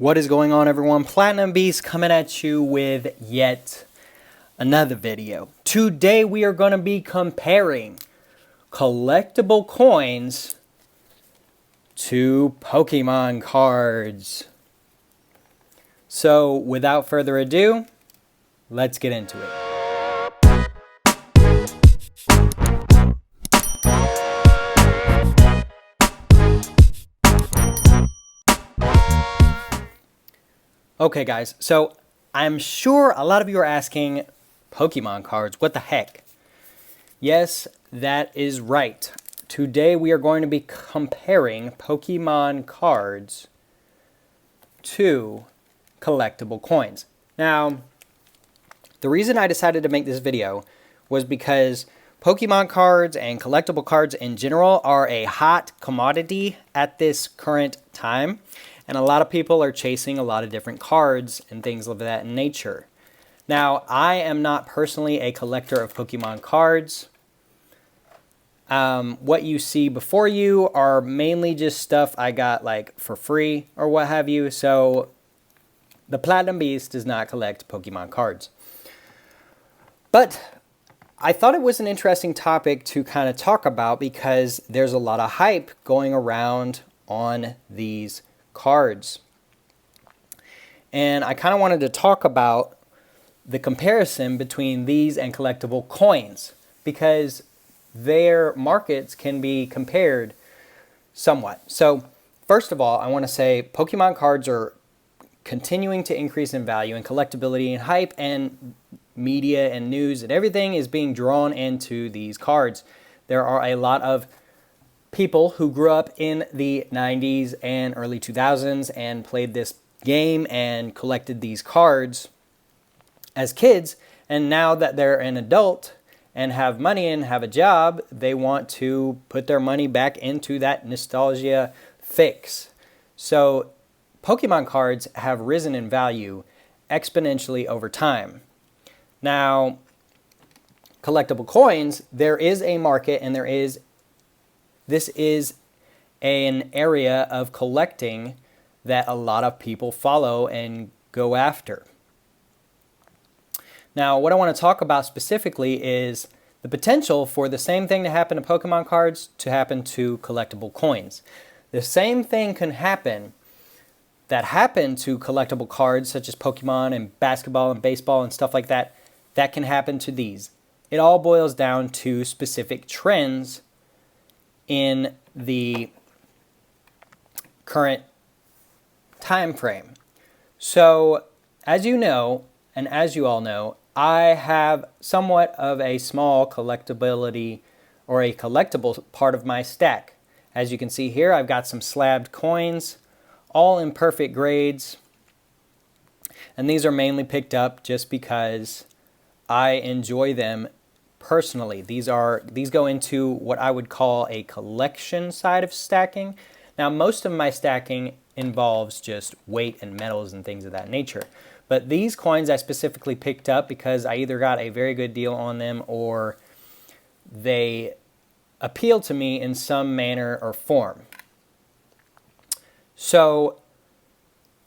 What is going on, everyone? Platinum Beast coming at you with yet another video. Today we are going to be comparing collectible coins to Pokemon cards. So without further ado, let's get into it. Okay guys, so I'm sure a lot of you are asking, Pokemon cards, what the heck? Yes, that is right. Today we are going to be comparing Pokemon cards to collectible coins. Now, the reason I decided to make this video was because Pokemon cards and collectible cards in general are a hot commodity at this current time. And a lot of people are chasing a lot of different cards and things of that nature. Now, I am not personally a collector of Pokemon cards. What you see before you are mainly just stuff I got like for free or what have you. So the Platinum Beast does not collect Pokemon cards. But I thought it was an interesting topic to kind of talk about because there's a lot of hype going around on these cards. And I kind of wanted to talk about the comparison between these and collectible coins because their markets can be compared somewhat. So first of all, I want to say Pokemon cards are continuing to increase in value and collectability and hype, and media and news and everything is being drawn into these cards. There are a lot of people who grew up in the 90s and early 2000s and played this game and collected these cards as kids, and now that they're an adult and have money and have a job, they want to put their money back into that nostalgia fix. So Pokemon cards have risen in value exponentially over time. Now, collectible coins, there is a market, and this is an area of collecting that a lot of people follow and go after. Now, what I want to talk about specifically is the potential for the same thing to happen to Pokemon cards to happen to collectible coins. The same thing can happen that happened to collectible cards such as Pokemon and basketball and baseball and stuff like that, that can happen to these. It all boils down to specific trends in the current time frame. So, as you know, and as you all know, I have somewhat of a small collectability or a collectible part of my stack. As you can see here, I've got some slabbed coins, all in perfect grades. And these are mainly picked up just because I enjoy them personally. These go into what I would call a collection side of stacking. Now, most of my stacking involves just weight and metals and things of that nature. But these coins I specifically picked up because I either got a very good deal on them or they appeal to me in some manner or form. So,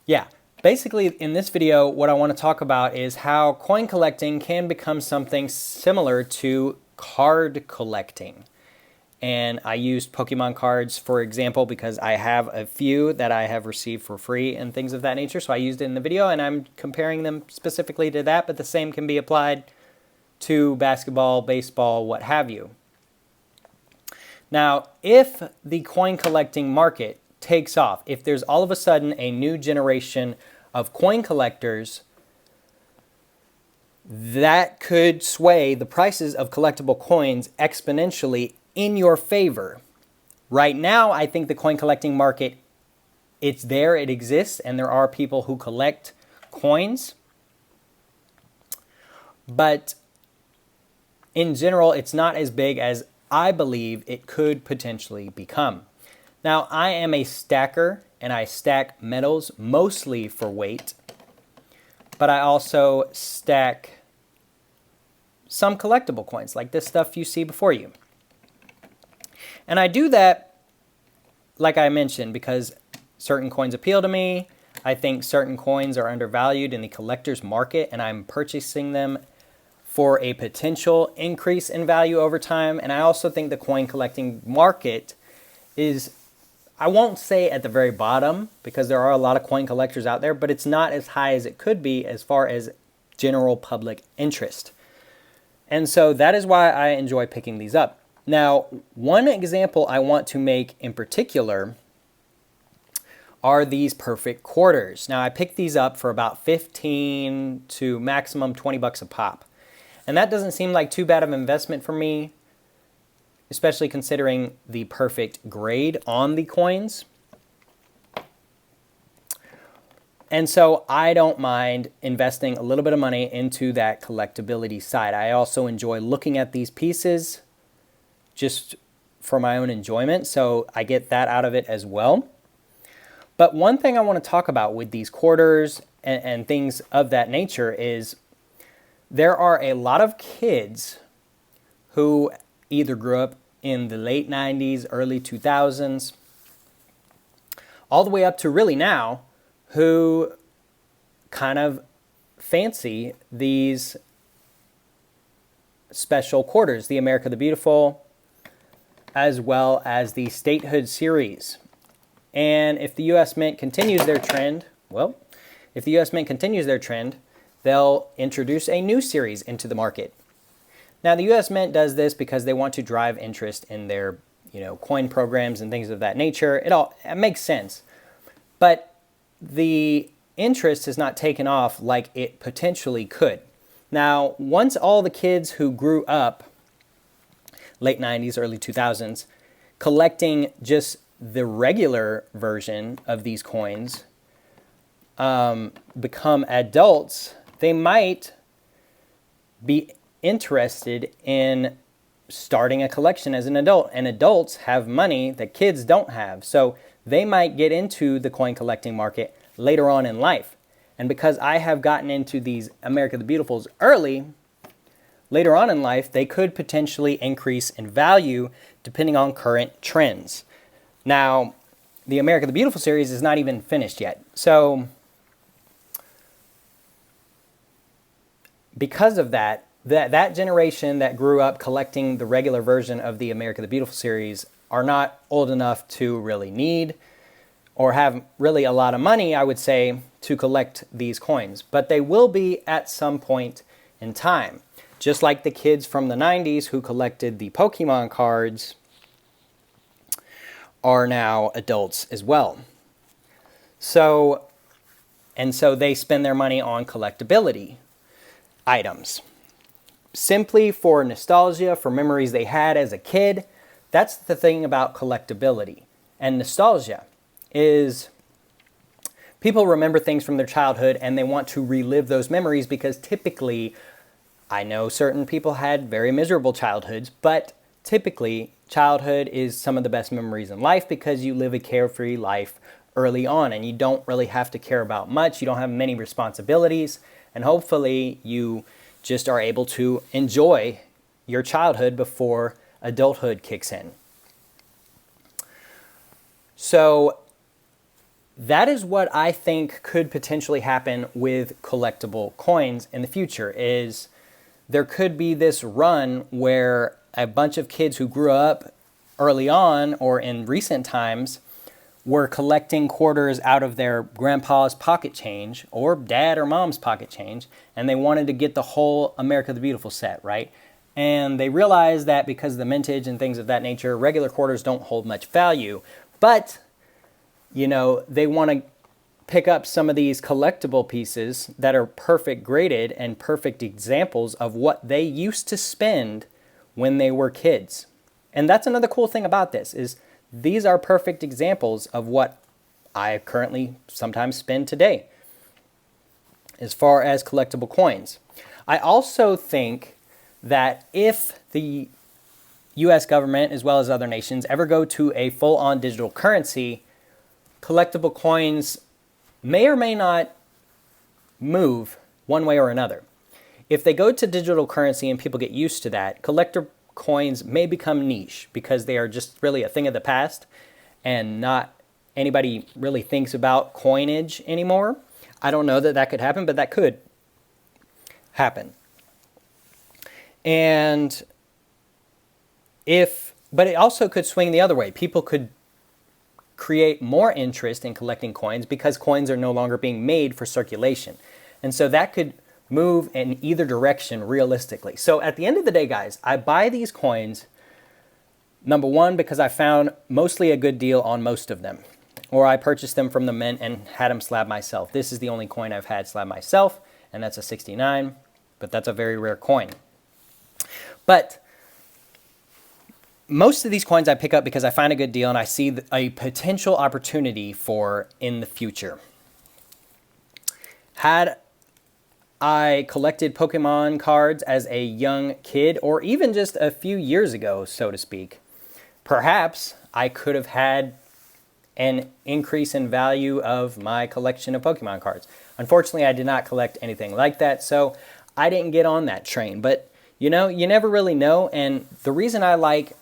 yeah. Basically, in this video, what I want to talk about is how coin collecting can become something similar to card collecting. And I used Pokemon cards, for example, because I have a few that I have received for free and things of that nature. So I used it in the video, and I'm comparing them specifically to that, but the same can be applied to basketball, baseball, what have you. Now, if the coin collecting market takes off, if there's all of a sudden a new generation of coin collectors, that could sway the prices of collectible coins exponentially in your favor. Right now, I think the coin collecting market, it's there, it exists, and there are people who collect coins. But in general, it's not as big as I believe it could potentially become. Now, I am a stacker, and I stack metals mostly for weight, but I also stack some collectible coins, like this stuff you see before you. And I do that, like I mentioned, because certain coins appeal to me. I think certain coins are undervalued in the collector's market, and I'm purchasing them for a potential increase in value over time. And I also think the coin collecting market is, I won't say at the very bottom, because there are a lot of coin collectors out there, but it's not as high as it could be as far as general public interest. And so that is why I enjoy picking these up. Now, one example I want to make in particular are these perfect quarters. Now, I picked these up for about 15 to maximum 20 bucks a pop. And that doesn't seem like too bad of an investment for me, especially considering the perfect grade on the coins. And so I don't mind investing a little bit of money into that collectability side. I also enjoy looking at these pieces just for my own enjoyment, so I get that out of it as well. But one thing I want to talk about with these quarters and things of that nature is there are a lot of kids who either grew up in the late 90s, early 2000s, all the way up to really now, who kind of fancy these special quarters, the America the Beautiful, as well as the Statehood series. And if the U.S. Mint continues their trend, they'll introduce a new series into the market. Now, the U.S. Mint does this because they want to drive interest in their, coin programs and things of that nature. It makes sense. But the interest is not taken off like it potentially could. Now, once all the kids who grew up late 90s, early 2000s, collecting just the regular version of these coins become adults, they might be interested in starting a collection as an adult. And adults have money that kids don't have. So they might get into the coin collecting market later on in life. And because I have gotten into these America the Beautifuls early, later on in life, they could potentially increase in value depending on current trends. Now, the America the Beautiful series is not even finished yet. So, because of that generation that grew up collecting the regular version of the America the Beautiful series are not old enough to really need or have really a lot of money, I would say, to collect these coins. But they will be at some point in time. Just like the kids from the 90s who collected the Pokemon cards are now adults as well. So they spend their money on collectability items. Simply for nostalgia, for memories they had as a kid. That's the thing about collectability. And nostalgia is people remember things from their childhood and they want to relive those memories because typically, I know certain people had very miserable childhoods, but typically childhood is some of the best memories in life because you live a carefree life early on and you don't really have to care about much. You don't have many responsibilities, and hopefully you just are able to enjoy your childhood before adulthood kicks in. So that is what I think could potentially happen with collectible coins in the future, is there could be this run where a bunch of kids who grew up early on or in recent times were collecting quarters out of their grandpa's pocket change or dad or mom's pocket change, and they wanted to get the whole America the Beautiful set, right? And they realized that because of the mintage and things of that nature, regular quarters don't hold much value. But, they want to pick up some of these collectible pieces that are perfect graded and perfect examples of what they used to spend when they were kids. And that's another cool thing about this, is these are perfect examples of what I currently sometimes spend today as far as collectible coins. I also think that if the U.S. government, as well as other nations, ever go to a full-on digital currency, collectible coins may or may not move one way or another. If they go to digital currency and people get used to that, collector coins may become niche because they are just really a thing of the past and not anybody really thinks about coinage anymore. I don't know that that could happen, but that could happen. And but it also could swing the other way. People could create more interest in collecting coins because coins are no longer being made for circulation. And so that could move in either direction realistically. So at the end of the day, guys, I buy these coins, number one, because I found mostly a good deal on most of them, or I purchased them from the mint and had them slab myself. This is the only coin I've had slab myself, and that's a 69, but that's a very rare coin. But most of these coins I pick up because I find a good deal and I see a potential opportunity for in the future. Had I collected Pokemon cards as a young kid, or even just a few years ago, so to speak, perhaps I could have had an increase in value of my collection of Pokemon cards. Unfortunately, I did not collect anything like that, so I didn't get on that train. But, you know, you never really know, and the reason I like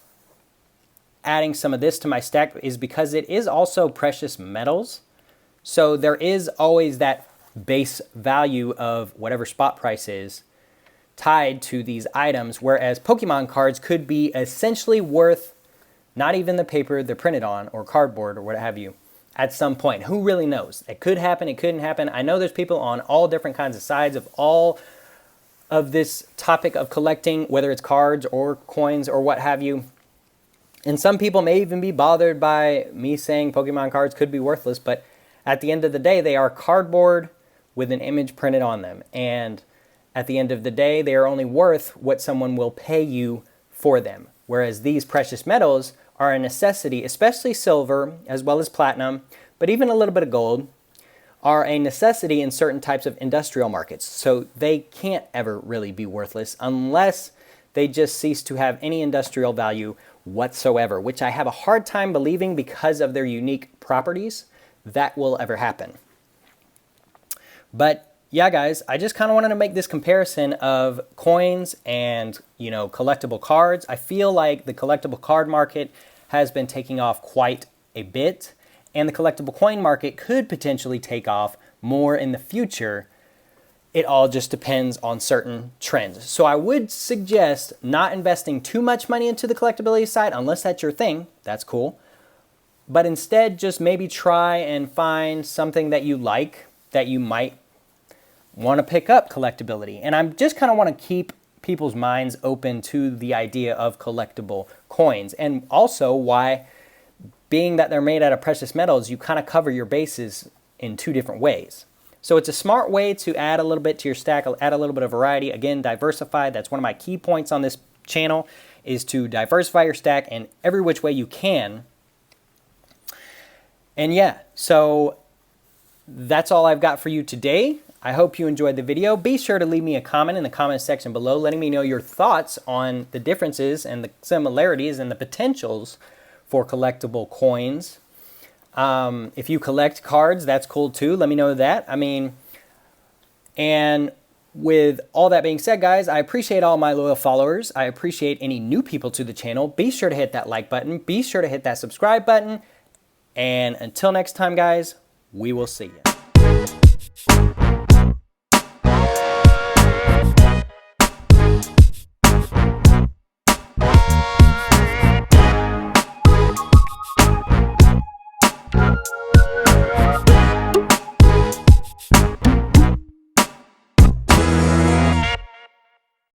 adding some of this to my stack is because it is also precious metals. So there is always that base value of whatever spot price is tied to these items, whereas Pokemon cards could be essentially worth not even the paper they're printed on or cardboard or what have you at some point. Who really knows? It could happen, it couldn't happen. I know there's people on all different kinds of sides of all of this topic of collecting, whether it's cards or coins or what have you. And some people may even be bothered by me saying Pokemon cards could be worthless, but at the end of the day, they are cardboard with an image printed on them. And at the end of the day, they are only worth what someone will pay you for them. Whereas these precious metals are a necessity, especially silver, as well as platinum, but even a little bit of gold, are a necessity in certain types of industrial markets. So they can't ever really be worthless unless they just cease to have any industrial value whatsoever, which I have a hard time believing because of their unique properties that will ever happen. But yeah, guys, I just kind of wanted to make this comparison of coins and, you know, collectible cards. I feel like the collectible card market has been taking off quite a bit, and the collectible coin market could potentially take off more in the future. It all just depends on certain trends. So I would suggest not investing too much money into the collectability side unless that's your thing. That's cool. But instead, just maybe try and find something that you like that you might want to pick up collectability. And I just kind of want to keep people's minds open to the idea of collectible coins. And also why, being that they're made out of precious metals, you kind of cover your bases in two different ways. So it's a smart way to add a little bit to your stack, add a little bit of variety. Again, diversify. That's one of my key points on this channel, is to diversify your stack in every which way you can. And yeah, so that's all I've got for you today. I hope you enjoyed the video. Be sure to leave me a comment in the comment section below, letting me know your thoughts on the differences and the similarities and the potentials for collectible coins. If you collect cards, that's cool too. Let me know that. I mean, and with all that being said, guys, I appreciate all my loyal followers. I appreciate any new people to the channel. Be sure to hit that like button. Be sure to hit that subscribe button. And until next time, guys, we will see you.